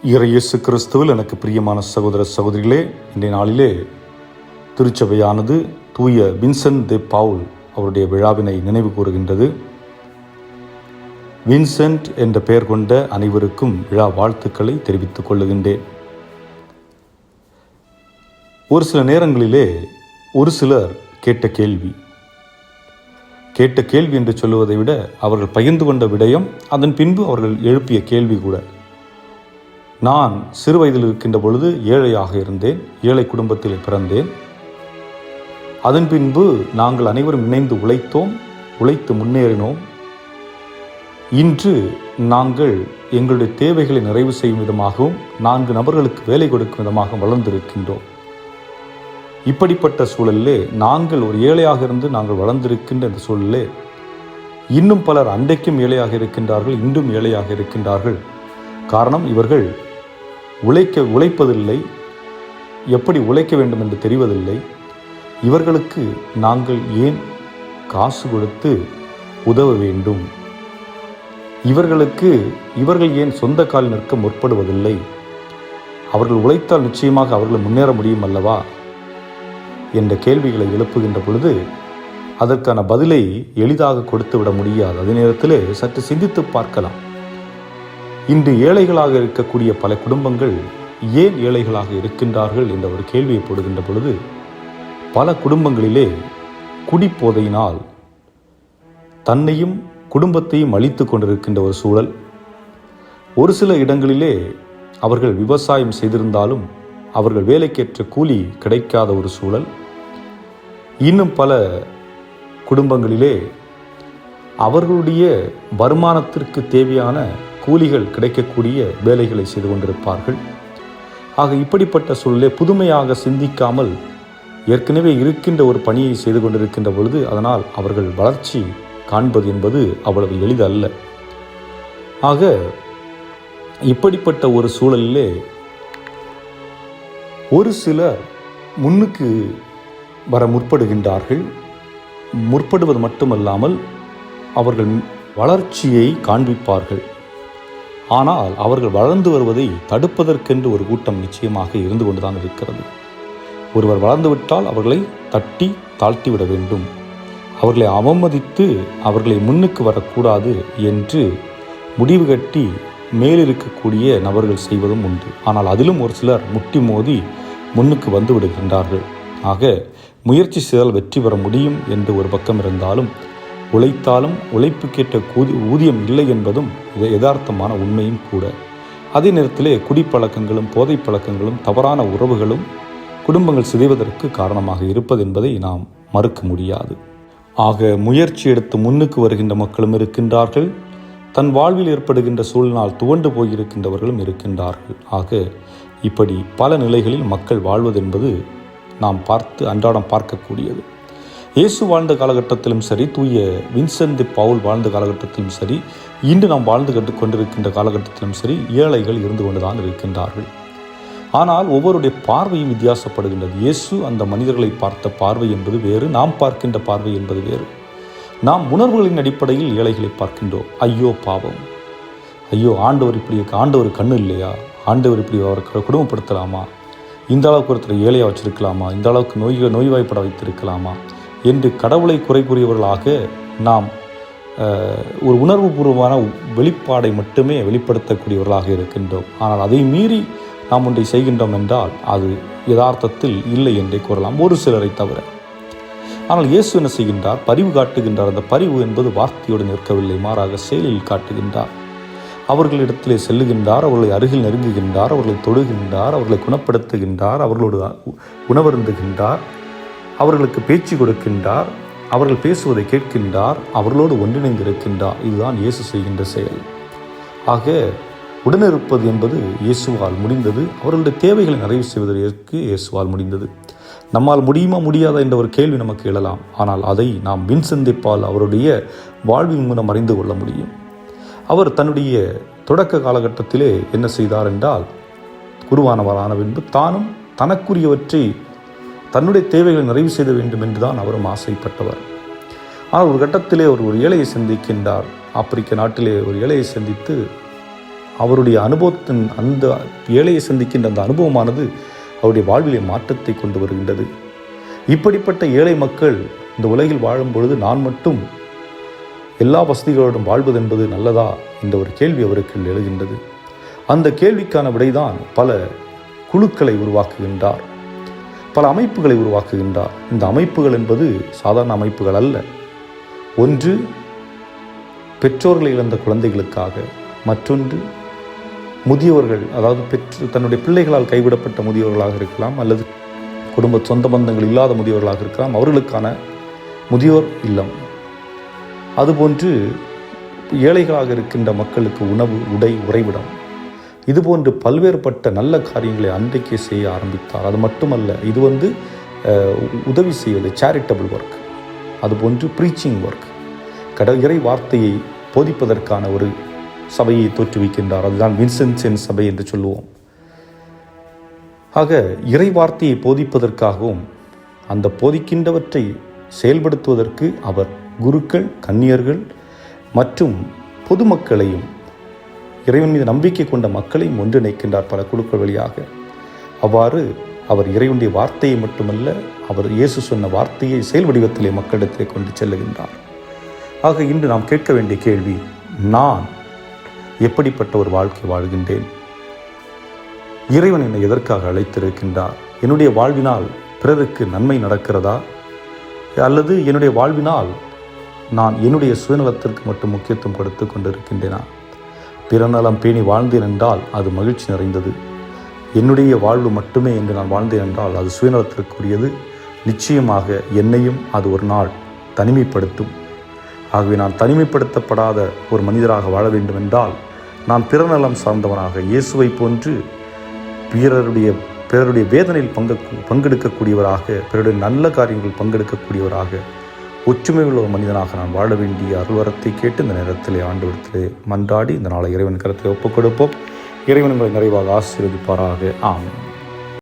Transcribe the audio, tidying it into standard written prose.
இயேசு கிறிஸ்துவில் எனக்கு பிரியமான சகோதர சகோதரிகளே, இன்றைய நாளிலே திருச்சபையானது தூய வின்சென்ட் தே பவுல் அவருடைய விழாவினை நினைவு கூறுகின்றது. வின்சென்ட் என்ற பெயர் கொண்ட அனைவருக்கும் விழா வாழ்த்துக்களை தெரிவித்துக் கொள்ளுகின்றேன். ஒரு சில நேரங்களிலே ஒரு சிலர் கேட்ட கேள்வி என்று சொல்லுவதை விட அவர்கள் பகிர்ந்து கொண்ட விடயம், அதன் பின்பு அவர்கள் எழுப்பிய கேள்வி கூட. நான் சிறு வயதில் இருக்கின்ற பொழுது ஏழையாக இருந்தேன், ஏழை குடும்பத்தில் பிறந்தேன். அதன் பின்பு நாங்கள் அனைவரும் இணைந்து உழைத்து முன்னேறினோம். இன்று நாங்கள் எங்களுடைய தேவைகளை நிறைவு செய்யும் விதமாகவும் 4 நபர்களுக்கு வேலை கொடுக்கும் விதமாக வளர்ந்திருக்கின்றோம். இப்படிப்பட்ட சூழலிலே நாங்கள் ஒரு ஏழையாக இருந்து நாங்கள் வளர்ந்திருக்கின்ற இந்த சூழலிலே இன்னும் பலர் அன்றைக்கும் ஏழையாக இருக்கின்றார்கள், இன்றும் ஏழையாக இருக்கின்றார்கள். காரணம், இவர்கள் உழைப்பதில்லை, எப்படி உழைக்க வேண்டும் என்று தெரிவதில்லை. இவர்களுக்கு நாங்கள் ஏன் காசு கொடுத்து உதவ வேண்டும்? இவர்கள் ஏன் சொந்த கால் நிற்க முற்படுவதில்லை? அவர்கள் உழைத்தால் நிச்சயமாக அவர்கள் முன்னேற முடியும் அல்லவா என்ற கேள்விகளை எழுப்புகின்ற பொழுது அதற்கான பதிலை எளிதாக கொடுத்து விட முடியாது. அதே நேரத்தில் சற்று சிந்தித்து பார்க்கலாம். இன்று ஏழைகளாக இருக்கக்கூடிய பல குடும்பங்கள் ஏன் ஏழைகளாக இருக்கின்றார்கள் என்ற ஒரு கேள்வியை போடுகின்ற பொழுது, பல குடும்பங்களிலே குடிப்போதையினால் தன்னையும் குடும்பத்தையும் அழித்து கொண்டிருக்கின்ற ஒரு சூழல். ஒரு சில இடங்களிலே அவர்கள் விவசாயம் செய்திருந்தாலும் அவர்கள் வேலைக்கேற்ற கூலி கிடைக்காத ஒரு சூழல். இன்னும் பல குடும்பங்களிலே அவர்களுடைய வருமானத்திற்கு தேவையான கூலிகள் கிடைக்கக்கூடிய வேலைகளை செய்து கொண்டிருப்பார்கள். ஆக இப்படிப்பட்ட சூழலே புதுமையாக சிந்திக்காமல் ஏற்கனவே இருக்கின்ற ஒரு பணியை செய்து கொண்டிருக்கின்ற பொழுது அதனால் அவர்கள் வளர்ச்சி காண்பது என்பது அவ்வளவு எளிதல்ல. ஆக இப்படிப்பட்ட ஒரு சூழலிலே ஒரு சிலர் முன்னுக்கு வர முற்படுகின்றார்கள். முற்படுவது மட்டுமல்லாமல் அவர்கள் வளர்ச்சியை காண்பிப்பார்கள். ஆனால் அவர்கள் வளர்ந்து வருவதை தடுப்பதற்கென்று ஒரு கூட்டம் நிச்சயமாக இருந்து கொண்டுதான் இருக்கிறது. ஒருவர் வளர்ந்துவிட்டால் அவர்களை தட்டி தாழ்த்திவிட வேண்டும், அவர்களை அவமதித்து அவர்களை முன்னுக்கு வரக்கூடாது என்று முடிவு கட்டி மேலிருக்கக்கூடிய நபர்கள் செய்வதும் உண்டு. ஆனால் அதிலும் ஒரு சிலர் முட்டி மோதி முன்னுக்கு வந்து விடுகின்றார்கள். ஆக முயற்சி செய்தால் வெற்றி பெற முடியும் என்று ஒரு பக்கம் இருந்தாலும், உழைத்தாலும் உழைப்புக்கேற்ற ஊதியம் இல்லை என்பதும் யதார்த்தமான உண்மையும் கூட. அதே நேரத்திலே குடிப்பழக்கங்களும் போதை பழக்கங்களும் தவறான உறவுகளும் குடும்பங்கள் சிதைவதற்கு காரணமாக இருப்பது என்பதை நாம் மறுக்க முடியாது. ஆக முயற்சி எடுத்து முன்னுக்கு வருகின்ற மக்களும் இருக்கின்றார்கள், தன் வாழ்வில் ஏற்படுகின்ற சூழ்நிலையால் துவண்டு போயிருக்கின்றவர்களும் இருக்கின்றார்கள். ஆக இப்படி பல நிலைகளில் மக்கள் வாழ்வது என்பது நாம் அன்றாடம் பார்க்கக்கூடியது. இயேசு வாழ்ந்த காலகட்டத்திலும் சரி, தூய வின்சென்ட் தி பவுல் வாழ்ந்த காலகட்டத்திலும் சரி, இன்று நாம் வாழ்ந்து கொண்டிருக்கின்ற காலகட்டத்திலும் சரி, ஏழைகள் இருந்து கொண்டுதான் இருக்கின்றார்கள். ஆனால் ஒவ்வொருடைய பார்வையும் வித்தியாசப்படுகின்றது. இயேசு அந்த மனிதர்களை பார்த்த பார்வை என்பது வேறு, நாம் பார்க்கின்ற பார்வை என்பது வேறு. நாம் உணர்வுகளின் அடிப்படையில் ஏழைகளை பார்க்கின்றோம். ஐயோ பாவம், ஐயோ ஆண்டவர் இப்படி ஆண்டவர் கண்ணு இல்லையா, ஆண்டவர் இப்படி அவருக்கு குடும்பப்படுத்தலாமா, இந்த அளவுக்கு ஒருத்தர் ஏழையாக வச்சிருக்கலாமா, இந்த அளவுக்கு நோய்வாய்ப்பட வைத்திருக்கலாமா என்று கடவுளை குறை கூறியவர்களாக நாம் ஒரு உணர்வுபூர்வமான வெளிப்பாடை மட்டுமே வெளிப்படுத்தக்கூடியவர்களாக இருக்கின்றோம். ஆனால் அதை மீறி நாம் ஒன்றை செய்கின்றோம் என்றால் அது யதார்த்தத்தில் இல்லை என்றே கூறலாம், ஒரு சிலரை தவிர. ஆனால் இயேசு என்ன செய்கின்றார்? பரிவு காட்டுகின்றார். அந்த பரிவு என்பது வார்த்தையோடு நிற்கவில்லை, மாறாக செயலில் காட்டுகின்றார். அவர்களிடத்திலே செல்லுகின்றார், அவர்களை அருகில் நெருங்குகின்றார், அவர்களை தொடுகின்றார், அவர்களை குணப்படுத்துகின்றார், அவர்களோடு உணவருந்துகின்றார், அவர்களுக்கு பேச்சு கொடுக்கின்றார், அவர்கள் பேசுவதை கேட்கின்றார், அவர்களோடு ஒன்றிணைந்து இருக்கின்றார். இதுதான் இயேசு செய்கின்ற செயல். ஆக உடனிருப்பது என்பது இயேசுவால் முடிந்தது. அவர்களுடைய தேவைகளை நிறைவு செய்வதற்கு இயேசுவால் முடிந்தது. நம்மால் முடியுமா முடியாதா என்ற ஒரு கேள்வி நமக்கு எழலாம். ஆனால் அதை நாம் வின்சென்ட் தி பவுல் அவருடைய வாழ்வின் மூலம் அறிந்து கொள்ள முடியும். அவர் தன்னுடைய தொடக்க காலகட்டத்திலே என்ன செய்தார் என்றால், குருவானவரான பின்பு தானும் தனக்குரியவற்றை தன்னுடைய தேவைகளை நிறைவு செய்த வேண்டும் என்றுதான் அவரும் ஆசைப்பட்டவர். ஆனால் ஒரு கட்டத்திலே ஒரு ஏழையை சந்திக்கின்றார். ஆப்பிரிக்க நாட்டிலே ஒரு ஏழையை சந்தித்து அவருடைய அனுபவத்தின் அந்த ஏழையை சந்திக்கின்ற அந்த அனுபவமானது அவருடைய வாழ்விலே மாற்றத்தை கொண்டு வருகின்றது. இப்படிப்பட்ட ஏழை மக்கள் இந்த உலகில் வாழும் பொழுது நான் மட்டும் எல்லா வசதிகளோடும் வாழ்வது என்பது நல்லதா என்ற ஒரு கேள்வி அவருக்கு எழுகின்றது. அந்த கேள்விக்கான விடைதான் பல குழுக்களை உருவாக்குகின்றார், பல அமைப்புகளை உருவாக்குகின்றார். இந்த அமைப்புகள் என்பது சாதாரண அமைப்புகள் அல்ல. ஒன்று பெற்றோர்களை இழந்த குழந்தைகளுக்காக, மற்றொன்று முதியவர்கள், அதாவது தன்னுடைய பிள்ளைகளால் கைவிடப்பட்ட முதியவர்களாக இருக்கலாம், அல்லது குடும்ப சொந்த பந்தங்கள் இல்லாத முதியவர்களாக இருக்கலாம், அவர்களுக்கான முதியோர் இல்லம். அதுபோன்று ஏழைகளாக இருக்கின்ற மக்களுக்கு உணவு, உடை, உறைவிடம், இதுபோன்று பல்வேறுபட்ட நல்ல காரியங்களை அன்றைக்கே செய்ய ஆரம்பித்தார். அது மட்டுமல்ல, இது உதவி செய்வது, சேரிட்டபிள் ஒர்க், அதுபோன்று ப்ரீச்சிங் ஒர்க், இறை வார்த்தையை போதிப்பதற்கான ஒரு சபையை தோற்றுவிக்கின்றார். அதுதான் வின்சென்ட் சபை என்று சொல்லுவோம். ஆக இறை வார்த்தையை போதிப்பதற்காகவும் அந்த போதிக்கின்றவற்றை செயல்படுத்துவதற்கு அவர் குருக்கள், கன்னியர்கள் மற்றும் பொதுமக்களையும் இறைவன் மீது நம்பிக்கை கொண்ட மக்களையும் ஒன்றிணைக்கின்றார் பல குழுக்கள் வழியாக. அவ்வாறு அவர் இறைவனுடைய வார்த்தையை மட்டுமல்ல, அவர் இயேசு சொன்ன வார்த்தையை செயல் வடிவத்திலே மக்களிடத்திலே கொண்டு செல்லுகின்றார். ஆக இன்று நாம் கேட்க வேண்டிய கேள்வி, நான் எப்படிப்பட்ட ஒரு வாழ்க்கை வாழ்கின்றேன்? இறைவன் என்னை எதற்காக அழைத்திருக்கின்றார்? என்னுடைய வாழ்வினால் பிறருக்கு நன்மை நடக்கிறதா, அல்லது என்னுடைய வாழ்வினால் நான் என்னுடைய சுயநலத்திற்கு மட்டும் முக்கியத்துவம் கொடுத்து கொண்டிருக்கின்றேனா? பிறநலம் பேணி வாழ்ந்தேன் என்றால் அது மகிழ்ச்சி நிறைந்தது. என்னுடைய வாழ்வு மட்டுமே என்று நான் வாழ்ந்தேன் என்றால் அது சுயநலத்திற்குரியது. நிச்சயமாக என்னையும் அது ஒரு நாள் தனிமைப்படுத்தும். ஆகவே நான் தனிமைப்படுத்தப்படாத ஒரு மனிதராக வாழ வேண்டும் என்றால் நான் பிறநலம் சார்ந்தவனாக, இயேசுவை போன்று பிறருடைய வேதனையில் பங்கெடுக்கக்கூடியவராக, பிறருடைய நல்ல காரியங்கள் பங்கெடுக்கக்கூடியவராக, ஒற்றுமை உள்ள ஒரு மனிதனாக நான் வாழ வேண்டிய அருள்வரத்தை கேட்டு இந்த நேரத்திலே ஆண்டவரிடத்திலே மன்றாடி இந்த நாளை இறைவன் கரத்திலே ஒப்புக் கொடுப்போம். இறைவன் உங்களை நிறைவாக ஆசீர்வதிப்பாராக. ஆமென்.